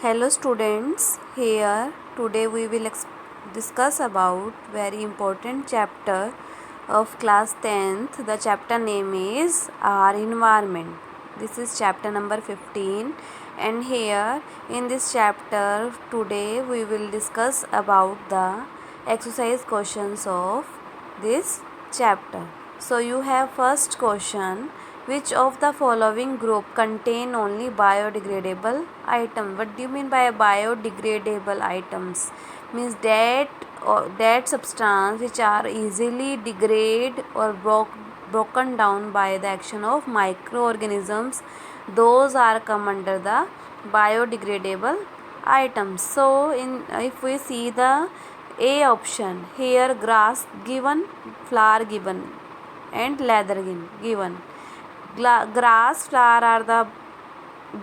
Hello students, here today we will discuss about very important chapter of class 10th. The chapter name is Our Environment. This is chapter number 15, and here in this chapter today we will discuss about the exercise questions of this chapter. So you have first question: which of the following group contain only biodegradable item? What do you mean by biodegradable items? Means that substance which are easily degrade or broken down by the action of microorganisms. Those are come under the biodegradable items. So if we see the A option, here grass given, flower given, and leather given. Grass, flower are the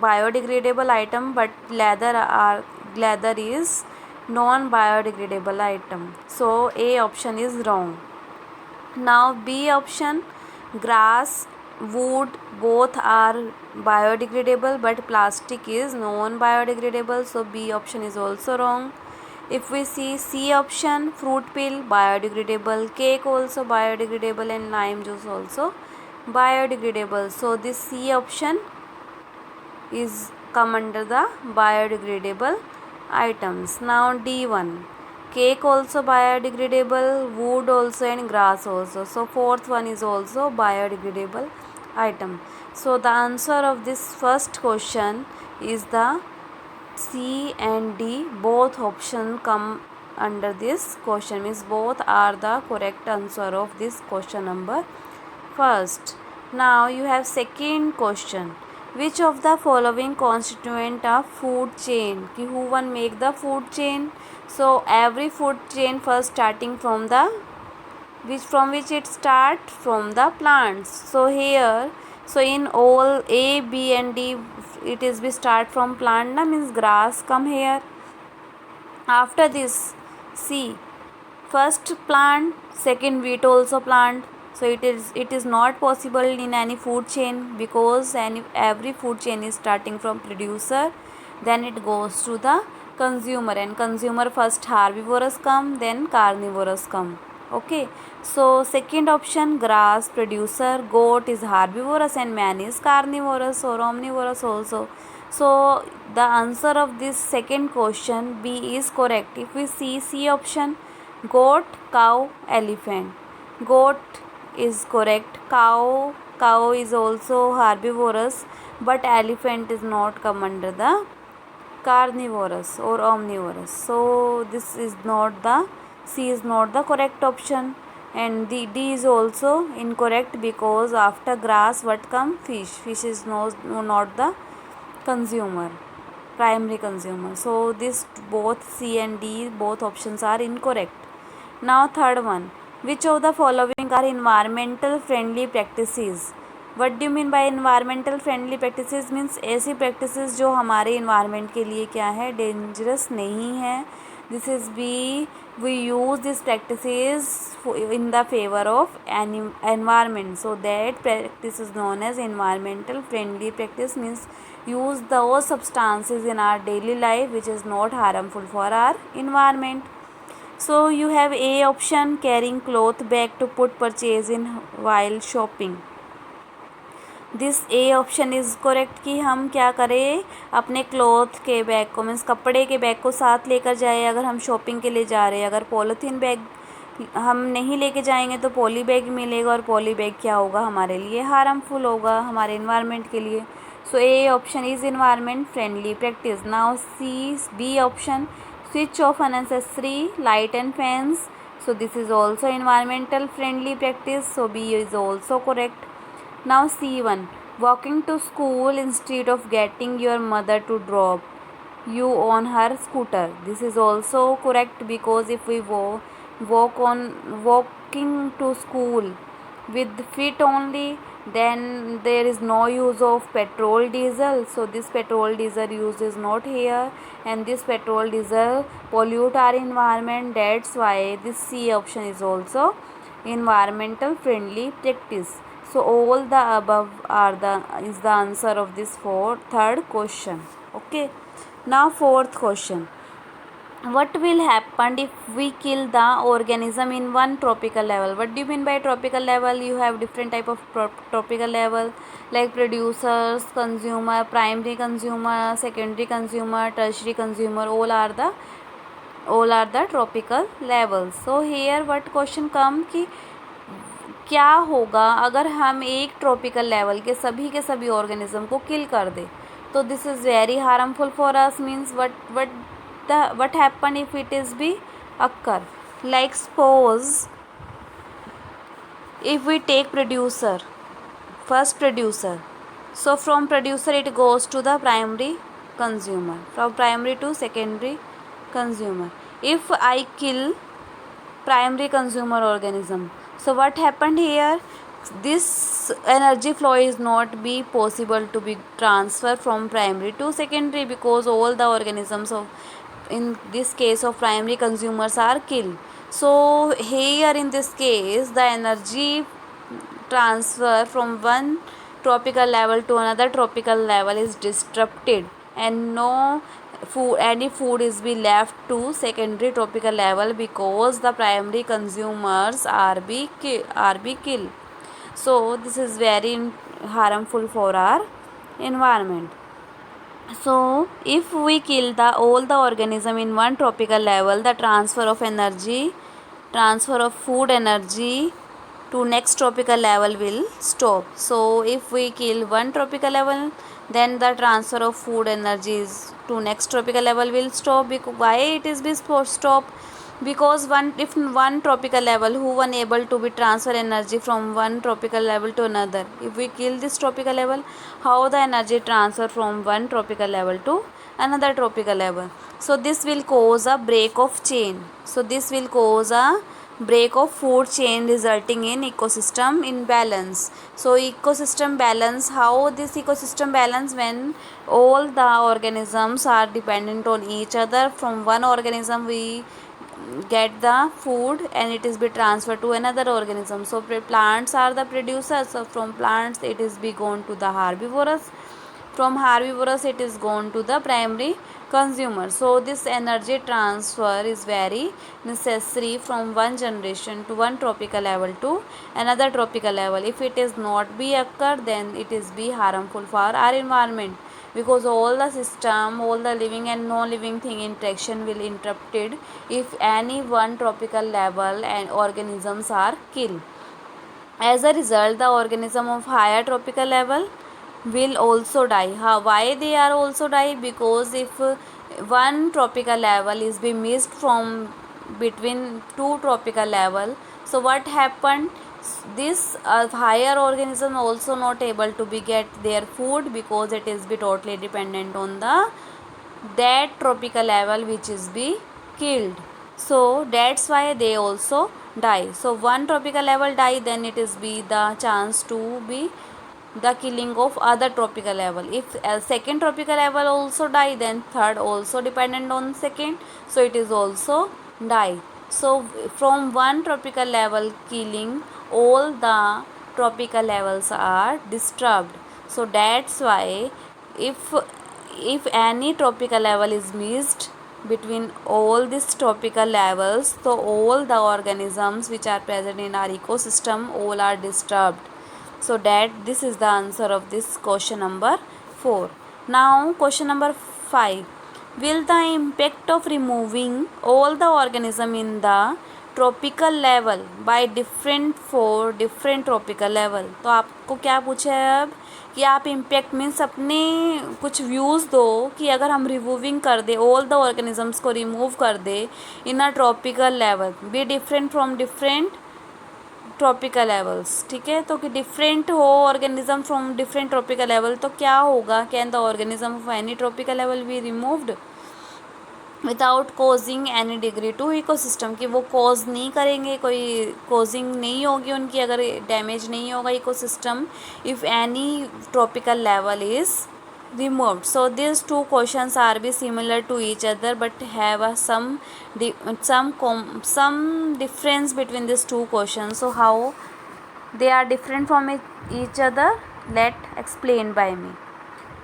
biodegradable item, but leather is non-biodegradable item. So A option is wrong. Now B option, grass, wood, both are biodegradable, but plastic is non-biodegradable. So B option is also wrong. If we see C option, fruit peel biodegradable, cake also biodegradable, and lime juice also biodegradable. So this C option is come under the biodegradable items. Now D1, cake also biodegradable, wood also, and grass also. So fourth one is also biodegradable item. So the answer of this first question is the C and D. Both options come under this question, means both are the correct answer of this question number first. Now you have second question: which of the following constituent a food chain? Ki who one make the food chain? So every food chain first starting from the which it start from the plants. So here, so in all A, B and D, it is we start from plant, na, means grass come here. After this, see, first plant, second wheat also plant. So it is not possible in any food chain, because every food chain is starting from producer, then it goes to the consumer, and consumer first herbivorous come, then carnivorous come. Okay, so second option, grass producer, goat is herbivorous, and man is carnivorous or omnivorous also. So the answer of this second question, B, is correct. If we see C option, goat, cow, elephant. Goat is correct. Cow is also herbivorous, but elephant is not come under the carnivorous or omnivorous. So this is not the C is not the correct option, and the D is also incorrect, because after grass what come? Fish. Fish is not the consumer, primary consumer. So this both C and D, both options are incorrect. Now third one, which of the following are environmental friendly practices? What do you mean by environmental friendly practices? Means ऐसी practices जो हमारे environment के लिए क्या है, dangerous नहीं है. This is we use these practices in the favor of environment. So that practice is known as environmental friendly practice, means use those substances in our daily life which is not harmful for our environment. So you have A option, carrying cloth bag to put purchase in while shopping. This A option is correct कि हम क्या करें, अपने cloth के bag को, means कपड़े के bag को साथ लेकर जाए अगर हम शॉपिंग के लिए जा रहे हैं. अगर पॉलीथीन बैग हम नहीं लेके जाएंगे तो पॉली बैग मिलेगा, और पॉली बैग क्या होगा, हमारे लिए हार्मफुल होगा, हमारे इन्वायरमेंट के लिए. So a option is environment friendly practice. Now see B option, switch off unnecessary light and fans. So this is also environmental friendly practice. So B is also correct. Now C1, walking to school instead of getting your mother to drop you on her scooter. This is also correct, because if we walking to school with feet only, then there is no use of petrol diesel. So this petrol diesel use is not here, and this petrol diesel pollute our environment. That's why this C option is also environmental friendly practice. So all the above are the answer of this third question. Okay. Now fourth question. What will happen if we kill the organism in one tropical level? What do you mean by tropical level? You have different type of tropical level, like producers, consumer, primary consumer, secondary consumer, tertiary consumer. All are the tropical levels. So here what question come कि क्या होगा अगर हम एक tropical level के सभी organism को किल कर दे? तो this is very harmful for us. Means what happen if it is be occur? Like suppose if we take first producer, so from producer it goes to the primary consumer, from primary to secondary consumer. If I kill primary consumer organism, so what happened here? This energy flow is not be possible to be transferred from primary to secondary, because all the organisms of, in this case of primary consumers, are killed. So here in this case the energy transfer from one tropical level to another tropical level is disrupted, and no any food is be left to secondary tropical level, because the primary consumers are be killed. So this is very harmful for our environment. So if we kill all the organism in one tropical level, the transfer of food energy to next tropical level will stop. So if we kill one tropical level, then the transfer of food energies to next tropical level will stop. Why it is be stop? Because if one tropical level who unable to be transfer energy from one tropical level to another, if we kill this tropical level, how the energy transfer from one tropical level to another tropical level? So this will cause a break of chain. So this will cause a break of food chain, resulting in ecosystem imbalance. So ecosystem balance, how this ecosystem balance? When all the organisms are dependent on each other. From one organism we get the food and it is be transferred to another organism. So plants are the producers. So from plants it is be gone to the herbivorous. From herbivorous it is gone to the primary consumer. So this energy transfer is very necessary from one generation to one tropical level to another tropical level. If it is not be occur, then it is be harmful for our environment, because all the system, all the living and non-living thing interaction will interrupted if any one tropical level and organisms are killed. As a result, the organism of higher tropical level will also die. Why they are also die? Because if one tropical level is be missed from between two tropical level, so what happened? This higher organism also not able to be get their food, because it is be totally dependent on that tropical level which is be killed. So that's why they also die. So one tropical level die, then it is be the chance to be the killing of other tropical level. If a second tropical level also die, then third also dependent on second, so it is also die. So from one tropical level killing, all the tropical levels are disturbed. So that's why if any tropical level is missed between all these tropical levels, so all the organisms which are present in our ecosystem all are disturbed. So this is the answer of this question number 4. Now question number 5. Will the impact of removing all the organism in the tropical level by different for different tropical level? तो आपको क्या पूछा है अब कि आप impact means अपने कुछ व्यूज़ दो कि अगर हम रिमूविंग कर दे, ऑल द ऑर्गेनिजम्स को रिमूव कर दे in a tropical level, be different from different tropical levels. ठीक है, तो कि डिफरेंट हो organism from different tropical level, तो क्या होगा? Can the organism of any tropical level be removed without causing any degree to ecosystem? कि वो कॉज नहीं करेंगे, कोई कॉजिंग नहीं होगी उनकी, अगर डैमेज नहीं होगा ecosystem, if any tropical level is removed. So these two questions are be similar to each other, but have some difference between these two questions. So how they are different from each other, let explain by me.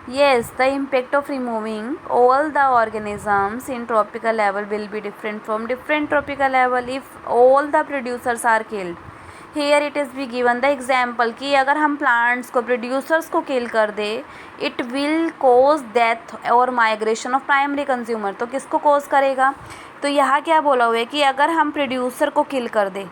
Yes, the impact of removing all the organisms in tropical level will be different from different tropical level if all the producers are killed. Here it is be given the example कि अगर हम plants को producers को kill कर दे it will cause death और migration of primary consumer. तो किसको cause करेगा? तो यहाँ क्या बोला हुआ है कि अगर हम producer को kill कर दे,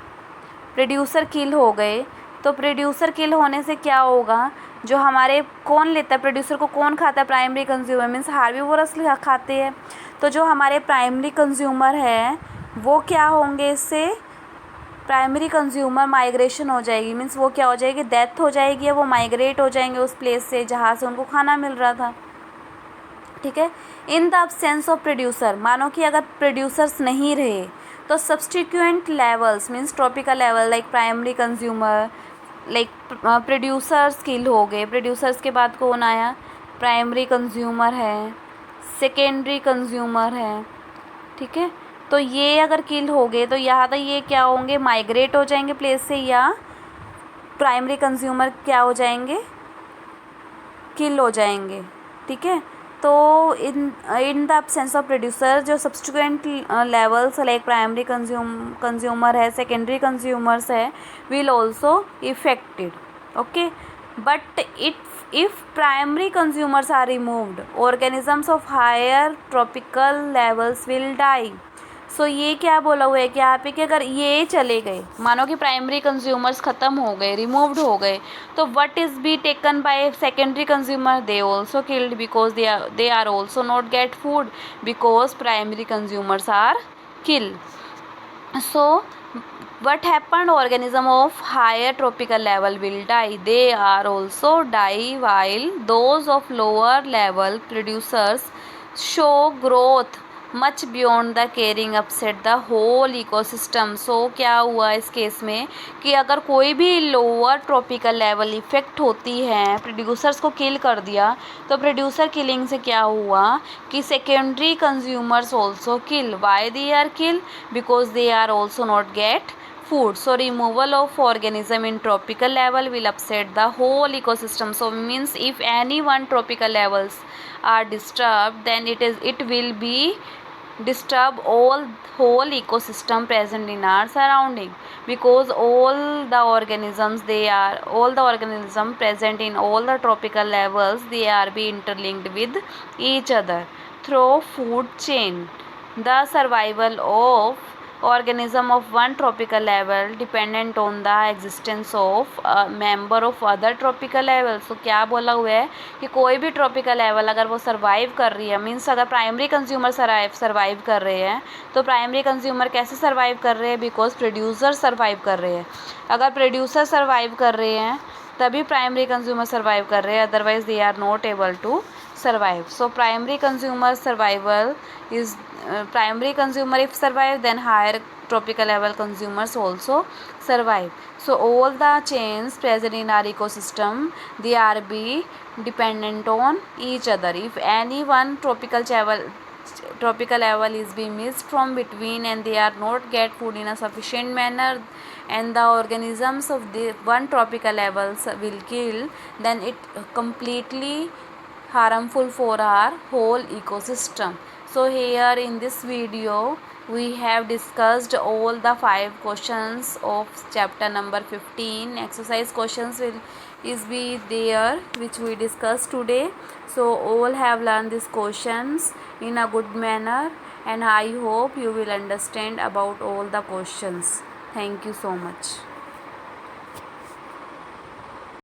प्रोड्यूसर किल हो गए, तो प्रोड्यूसर किल होने से क्या होगा, जो हमारे कौन लेता है प्रोड्यूसर को, कौन खाता है, प्राइमरी कंज्यूमर मीन्स हार्बीवोरस खाते हैं. तो जो हमारे प्राइमरी कंज्यूमर है वो क्या होंगे, इससे प्राइमरी कंज्यूमर माइग्रेशन हो जाएगी, मीन्स वो क्या हो जाएगी, डेथ हो जाएगी या वो माइग्रेट हो जाएंगे उस प्लेस से जहाँ से उनको खाना मिल रहा था. ठीक है. In the absence of producer, मानो कि अगर प्रोड्यूसर्स नहीं रहे तो subsequent levels means tropical level like primary consumer like producers kill हो गए. प्रोड्यूसर्स के बाद कौन आया, प्राइमरी कंज्यूमर है, सेकेंडरी कंज्यूमर है. ठीक है. तो ये अगर किल हो गए तो यहाँ तक ये क्या होंगे, माइग्रेट हो जाएंगे प्लेस से, या प्राइमरी कंज्यूमर क्या हो जाएंगे, किल हो जाएंगे. ठीक है. तो इन द अब्सेंस ऑफ प्रोड्यूसर जो सब्सटीक्वेंट लेवल्स लाइक प्राइमरी कंज्यूमर है, सेकेंडरी कंज्यूमर्स है, will also affected. Okay. But if primary consumers are removed, organisms of higher tropical levels will die. सो ये क्या बोला हुआ है कि यहाँ पे कि अगर ये चले गए, मानो कि प्राइमरी कंज्यूमर्स ख़त्म हो गए, रिमूव्ड हो गए, तो what is be taken by secondary consumer, they also killed because they are also not get food because primary consumers are kill. So what happened, organism of higher tropical level will die, they are also die, while those of lower level producers show growth much beyond the caring upset the whole ecosystem. So क्या हुआ इस case में कि अगर कोई भी lower tropical level effect होती है, प्रोड्यूसर्स को किल कर दिया, तो प्रोड्यूसर किलिंग से क्या हुआ कि secondary consumers also kill. Why they are kill, because they are also not get food. So removal of organism in tropical level will upset the whole ecosystem. So means if any one tropical levels are disturbed, then it will be disturb all whole ecosystem present in our surrounding, because all the organisms present in all the tropical levels, they are be interlinked with each other through food chain. The survival of organism of one tropical level dependent on the existence of a member of other tropical level. So क्या बोला हुआ है कि कोई भी tropical level अगर वो survive कर रही है, मीन्स अगर प्राइमरी कंज्यूमर सर्वाइव कर रहे हैं, तो प्राइमरी कंज्यूमर कैसे सर्वाइव कर रहे हैं, बिकॉज प्रोड्यूसर सर्वाइव कर रहे हैं. अगर प्रोड्यूसर सर्वाइव कर रहे हैं तभी प्राइमरी कंज्यूमर सर्वाइव कर रहे हैं, otherwise they are not able to survive. So primary consumer survival is primary consumer if survive, then higher tropical level consumers also survive. So all the chains present in our ecosystem, they are be dependent on each other. If any one tropical level is being missed from between and they are not get food in a sufficient manner, and the organisms of the one tropical levels will kill, then it completely harmful for our whole ecosystem. So here in this video we have discussed all the 5 questions of chapter number 15. Exercise questions is be there which we discussed today. So all have learned these questions in a good manner, and I hope you will understand about all the questions. Thank you so much.